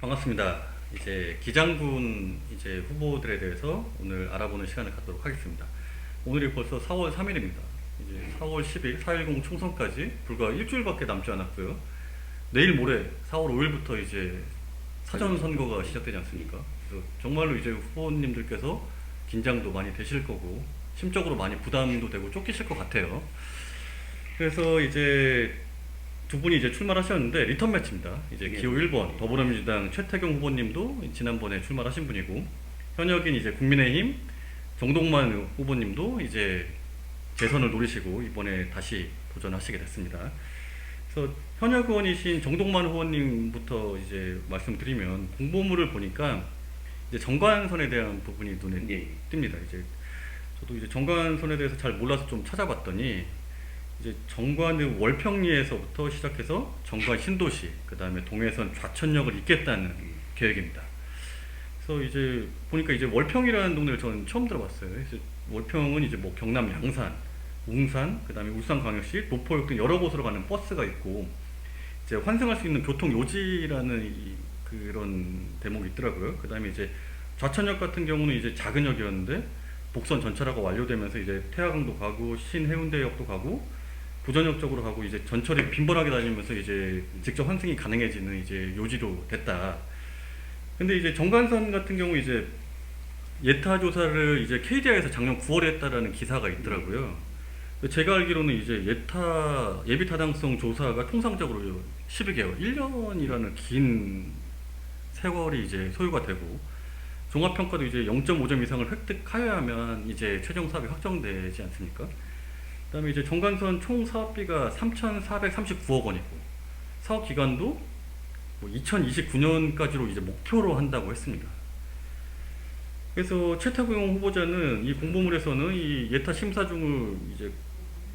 반갑습니다. 이제 기장군 후보들에 대해서 오늘 알아보는 시간을 갖도록 하겠습니다. 오늘이 벌써 4월 3일입니다. 이제 4월 10일 4.10 총선까지 불과 일주일밖에 남지 않았고요. 내일 모레 4월 5일부터 이제 사전 선거가 시작되지 않습니까? 그래서 정말로 이제 후보님들께서 긴장도 많이 되실 거고 심적으로 많이 부담도 되고 쫓기실 것 같아요. 그래서 이제 두 분이 이제 출마하셨는데 리턴 매치입니다. 이제 기호 1번 더불어민주당 최태경 후보님도 지난번에 출마하신 분이고, 현역인 이제 국민의힘 정동만 후보님도 이제 재선을 노리시고 이번에 다시 도전하시게 됐습니다. 그래서 현역 의원이신 정동만 후보님부터 이제 말씀드리면, 공보물을 보니까 이제 정관선에 대한 부분이 눈에 띕니다. 이제 저도 이제 정관선에 대해서 잘 몰라서 좀 찾아봤더니, 이제 정관의 월평리에서부터 시작해서 정관 신도시, 그 다음에 동해선 좌천역을 잇겠다는 계획입니다. 그래서 이제 보니까 이제 월평이라는 동네를 저는 처음 들어봤어요. 그래서 월평은 이제 뭐 경남 양산, 웅산, 그 다음에 울산광역시, 노포역 등 여러 곳으로 가는 버스가 있고, 이제 환승할 수 있는 교통 요지라는 그런 대목이 있더라고요. 그 다음에 이제 좌천역 같은 경우는 이제 작은 역이었는데 복선 전철화가 완료되면서 이제 태화강도 가고 신해운대역도 가고 부전역 쪽으로 가고 이제 전철이 빈번하게 다니면서 이제 직접 환승이 가능해지는 이제 요지로 됐다. 근데 이제 정관선 같은 경우 이제 예타 조사를 이제 KDI에서 작년 9월에 했다라는 기사가 있더라고요. 제가 알기로는 이제 예타 예비 타당성 조사가 통상적으로 12개월, 1년이라는 긴 세월이 이제 소요가 되고, 종합평가도 이제 0.5점 이상을 획득하여야만 이제 최종 사업이 확정되지 않습니까? 그 다음에 이제 정관선 총 사업비가 3,439억 원이고, 사업 기간도 뭐 2029년까지로 이제 목표로 한다고 했습니다. 그래서 최태경 후보자는 이 공보물에서는 이 예타 심사 중을 이제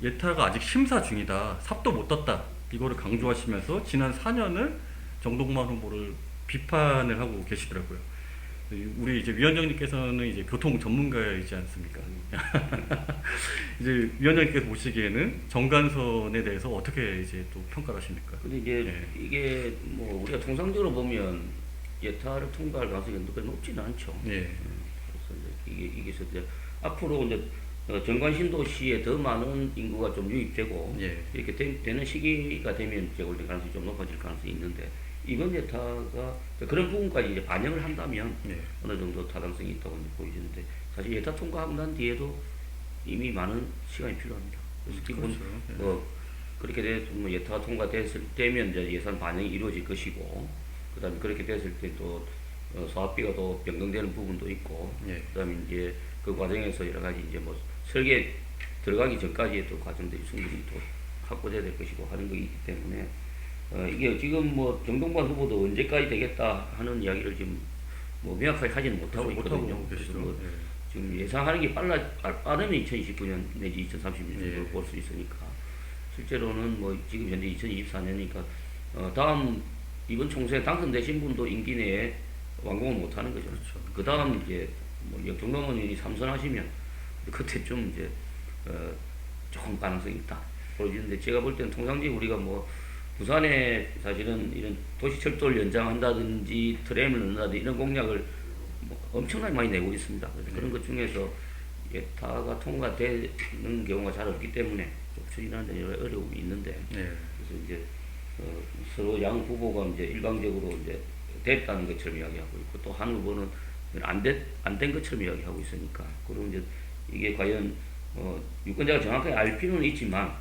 예타가 아직 심사 중이다, 삽도 못 떴다, 이거를 강조하시면서 지난 4년을 정동만 후보를 비판을 하고 계시더라고요. 우리 이제 위원장님께서는 이제 교통 전문가이지 않습니까? 이제 위원장님께서 보시기에는 정관선에 대해서 어떻게 이제 또 평가를 하십니까? 근데 이제 이게 뭐 우리가 통상적으로 보면 예타를 통과할 가능성이 그렇게 높지는 않죠. 그래서 이제 이게 이제 앞으로 이제 정관 신도시에 더 많은 인구가 좀 유입되고 이렇게 되는 시기가 되면 이제 원래 가능성이 좀 높아질 가능성이 있는데, 이번 예타가 그런 부분까지 이제 반영을 한다면 어느 정도 타당성이 있다고 보이는데, 사실 예타 통과하고 난 뒤에도 이미 많은 시간이 필요합니다. 그래서 기본 그렇게 돼서 뭐 예타가 통과되면 이제 예산 반영이 이루어질 것이고, 그다음에 그렇게 됐을 때 또 사업비가 또 변경되는 부분도 있고, 그다음에 이제 그 과정에서 여러 가지 이제 뭐 설계 들어가기 전까지의 또 과정들이 충분히 또 확보돼야 될 것이고 하는 것이기 때문에, 이게 지금 뭐 정동관 후보도 언제까지 되겠다 하는 이야기를 지금 뭐 명확하게 하지는 못하고 있거든요. 그래서 뭐 지금 예상하는 게 빠르면 2029년 내지 2030년 볼 수 있으니까, 실제로는 뭐 지금 현재 2024년이니까 다음 이번 총선에 당선되신 분도 임기 내에 완공을 못하는 거죠. 그 다음 이제 뭐 정동원 의원이 3선 하시면 그때쯤 이제 조금 가능성이 있다 보여지는데, 제가 볼 때는 통상적으로 우리가 뭐 부산에 사실은 이런 도시철도를 연장한다든지 트램을 넣는다든지 이런 공약을 뭐 엄청나게 많이 내고 있습니다. 그래서 그런 것 중에서 예타가 통과되는 경우가 잘 없기 때문에 좀 추진하는 데 여러 어려움이 있는데, 그래서 이제 서로 양 후보가 이제 일방적으로 이제 됐다는 것처럼 이야기하고 있고, 또 한 후보는 안 된 것처럼 이야기하고 있으니까, 그리고 이제 이게 과연 유권자가 정확하게 알 필요는 있지만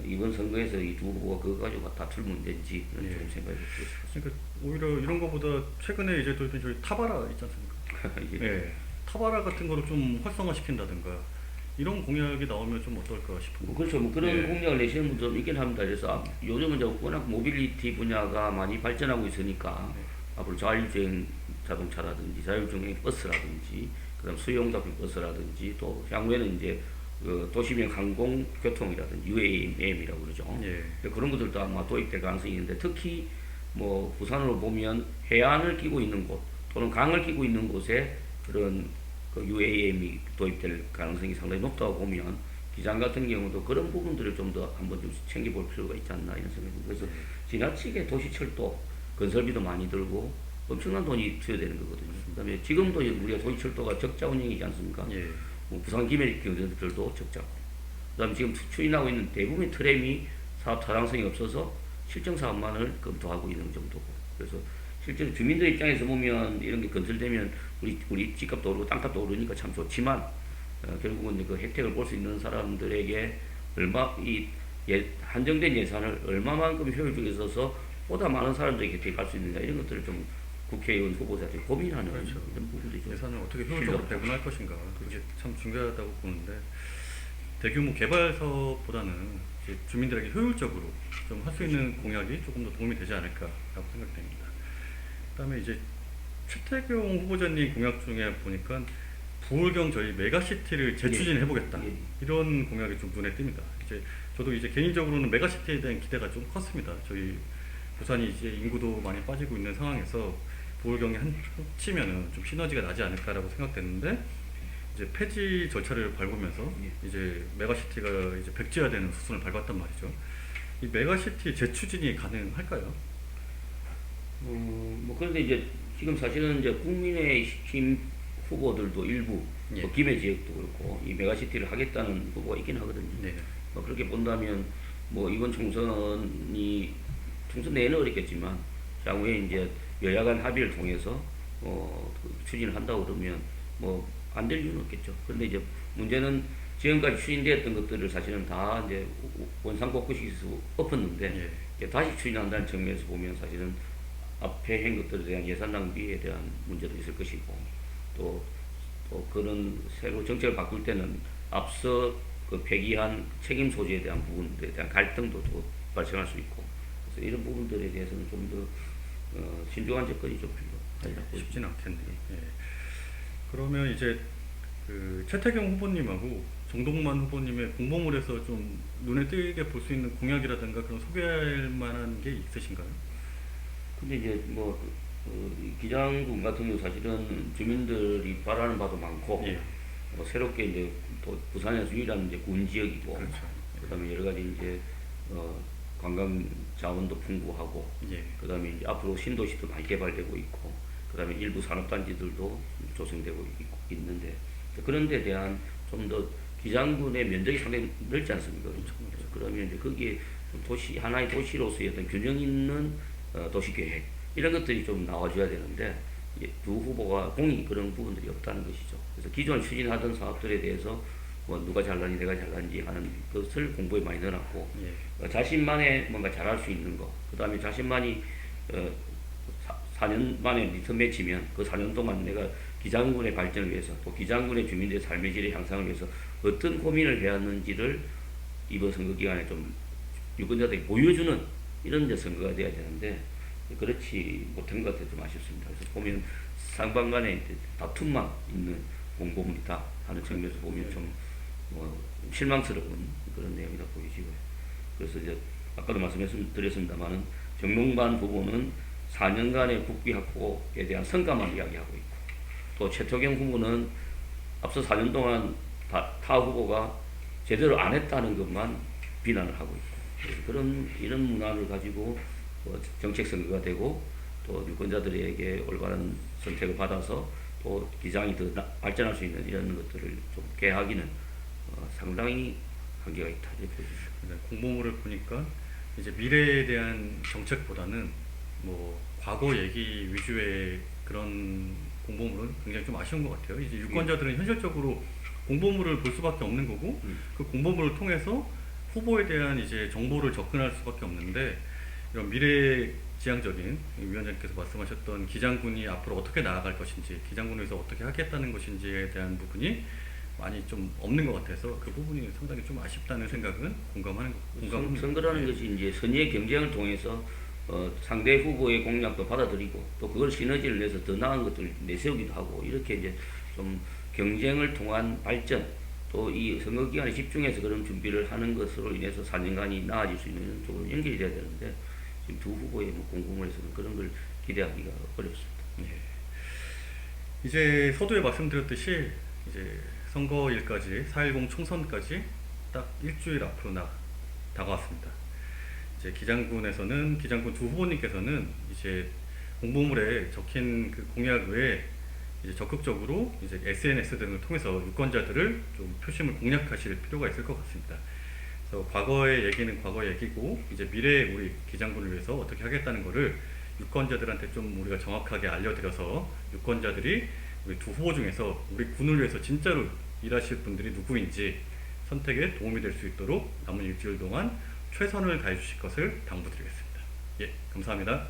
이번 선거에서 이 두 후보가 그거 가지고 다툴 문제인지 그런 좀 생각이 들었습니다. 그러니까 오히려 이런 것보다 최근에 이제 또 저희 타바라 있지 않습니까? 타바라 같은 거를 좀 활성화시킨다든가 이런 공약이 나오면 좀 어떨까 싶은 거. 그렇죠. 뭐 그런 공약을 내시는 분도 있긴 합니다. 그래서 요즘은 이제 워낙 모빌리티 분야가 많이 발전하고 있으니까 앞으로 자율주행 자동차라든지 자율주행 버스라든지 그다음 수용자용 버스라든지 또 향후에는 이제 그 도시명 항공교통이라든지 UAM이라고 그러죠. 그런 것들도 아마 도입될 가능성이 있는데, 특히 뭐 부산으로 보면 해안을 끼고 있는 곳 또는 강을 끼고 있는 곳에 그런 그 UAM이 도입될 가능성이 상당히 높다고 보면, 기장 같은 경우도 그런 부분들을 좀 더 한번 좀 챙겨볼 필요가 있지 않나 이런 생각이 듭니다. 그래서 지나치게 도시철도 건설비도 많이 들고 엄청난 돈이 써야 되는 거거든요. 그다음에 지금도 우리가 도시철도가 적자 운영이지 않습니까? 예. 뭐 부산 김해 경제들도 적자고. 그다음에 지금 추진하고 있는 대부분의 트램이 사업 타당성이 없어서 실정 사업만을 검토하고 있는 정도고. 그래서 실제로 주민들 입장에서 보면 이런 게 건설되면 우리 집값도 오르고 땅값도 오르니까 참 좋지만 결국은 그 혜택을 볼 수 있는 사람들에게 한정된 예산을 얼마만큼 효율적으로 써서 보다 많은 사람들에게 혜택을 갈 수 있느냐 이런 것들을 좀 국회의원 후보자들이 고민하는 그렇죠. 이런 부분들이 좀 예산을 어떻게 효율적으로 배분할 것인가 그게 참 중요하다고 보는데 대규모 개발 사업보다는 이제 주민들에게 효율적으로 좀 할 수 있는 공약이 조금 더 도움이 되지 않을까라고 생각됩니다. 그다음에 이제 최태경 후보자님 공약 중에 보니까 부울경 저희 메가시티를 재추진해 보겠다 예. 이런 공약이 좀 눈에 띕니다. 이제 저도 이제 개인적으로는 메가시티에 대한 기대가 좀 컸습니다. 저희 부산이 이제 인구도 많이 빠지고 있는 상황에서 부울경이 합치면은 좀 시너지가 나지 않을까라고 생각됐는데 이제 폐지 절차를 밟으면서 이제 메가시티가 이제 백지화되는 수순을 밟았단 말이죠. 이 메가시티 재추진이 가능할까요? 뭐 그런데 이제 지금 사실은 이제 국민의힘 후보들도 일부 예. 뭐 김해 지역도 그렇고 이 메가시티를 하겠다는 후보가 있긴 하거든요. 네. 뭐 그렇게 본다면 뭐 이번 총선 내에는 어렵겠지만 향후에 이제 여야 간 합의를 통해서 추진을 한다고 그러면 뭐 안 될 이유는 없겠죠. 그런데 이제 문제는 지금까지 추진되었던 것들을 사실은 다 이제 원상복구시켜서 엎었는데 예. 이제 다시 추진한다는 측면에서 보면 사실은 앞에 한 것들에 대한 예산 낭비에 대한 문제도 있을 것이고 또 그런 새로 정책을 바꿀 때는 앞서 그 폐기한 책임 소재에 대한 부분들에 대한 갈등도 또 발생할 수 있고 그래서 이런 부분들에 대해서는 좀 더 신중한 접근이 좀 필요하다고 쉽지는 않겠네요. 예. 그러면 이제 그 최태경 후보님하고 정동만 후보님의 공보물에서 좀 눈에 띄게 볼 수 있는 공약이라든가 그런 소개할 만한 게 있으신가요? 근데 이제 기장군 같은 경우 사실은 주민들이 바라는 바도 많고 예. 새롭게 이제 또 부산에서 유일한 이제 군 지역이고 그렇죠. 그다음에 여러 가지 이제 관광 자원도 풍부하고 예. 그다음에 이제 앞으로 신도시도 많이 개발되고 있고 그다음에 일부 산업단지들도 조성되고 있는데 그런 데 대한 좀 더 기장군의 면적이 상당히 넓지 않습니까? 그렇죠. 그러면 이제 거기에 좀 하나의 도시로서의 어떤 균형 있는 도시계획 이런 것들이 좀 나와줘야 되는데 두 후보가 공이 그런 부분들이 없다는 것이죠. 그래서 기존 추진하던 사업들에 대해서 뭐 누가 잘나니 내가 잘나는지 하는 것을 공부에 많이 넣어놨고 예. 자신만의 뭔가 잘할 수 있는 거, 그 다음에 자신만이 4년 만에 리턴 매치면 그 4년 동안 내가 기장군의 발전을 위해서 또 기장군의 주민들의 삶의 질의 향상을 위해서 어떤 고민을 해왔는지를 이번 선거 기간에 좀 유권자들에게 보여주는 이런 이제 선거가 돼야 되는데 그렇지 못한 것 같아서 좀 아쉽습니다. 그래서 보면 상방 간에 다툼만 있는 공보물이다 하는 측면에서 보면 좀 실망스러운 그런 내용이다 보이시고요. 그래서 이제 아까도 말씀드렸습니다만은 정동반 후보는 4년간의 국비 확보에 대한 성과만 이야기하고 있고 또 최태경 후보는 앞서 4년 동안 타 후보가 제대로 안 했다는 것만 비난을 하고 있고 이런 문화를 가지고 정책 선거가 되고 또 유권자들에게 올바른 선택을 받아서 또 기장이 더 발전할 수 있는 이런 것들을 좀 개하기는 상당히 한계가 있다 이렇게 보입니다. 공보물을 보니까 이제 미래에 대한 정책보다는 뭐 과거 얘기 위주의 그런 공보물은 굉장히 좀 아쉬운 것 같아요. 이제 유권자들은 현실적으로 공보물을 볼 수밖에 없는 거고 그 공보물을 통해서 후보에 대한 이제 정보를 접근할 수밖에 없는데 이런 미래지향적인 위원장님께서 말씀하셨던 기장군이 앞으로 어떻게 나아갈 것인지 기장군에서 어떻게 하겠다는 것인지에 대한 부분이 많이 좀 없는 것 같아서 그 부분이 상당히 좀 아쉽다는 생각은 공감합니다. 선거라는 것이 이제 선의의 경쟁을 통해서 상대 후보의 공약도 받아들이고 또 그걸 시너지를 내서 더 나은 것들을 내세우기도 하고 이렇게 이제 좀 경쟁을 통한 발전 또 이 선거 기간에 집중해서 그런 준비를 하는 것으로 인해서 4년간이 나아질 수 있는 쪽으로 연결이 돼야 되는데 지금 두 후보의 공공에서는 그런 걸 기대하기가 어렵습니다. 예. 이제 서두에 말씀드렸듯이 이제 선거일까지 4.10 총선까지 딱 일주일 앞으로 다가왔습니다. 이제 기장군에서는 기장군 두 후보님께서는 이제 공보물에 적힌 그 공약 외에 이제 적극적으로 이제 SNS 등을 통해서 유권자들을 좀 표심을 공략하실 필요가 있을 것 같습니다. 그래서 과거의 얘기는 과거 얘기고 이제 미래의 우리 기장군을 위해서 어떻게 하겠다는 거를 유권자들한테 좀 우리가 정확하게 알려드려서 유권자들이 우리 두 후보 중에서 우리 군을 위해서 진짜로 일하실 분들이 누구인지 선택에 도움이 될 수 있도록 남은 일주일 동안 최선을 다해 주실 것을 당부드리겠습니다. 예, 감사합니다.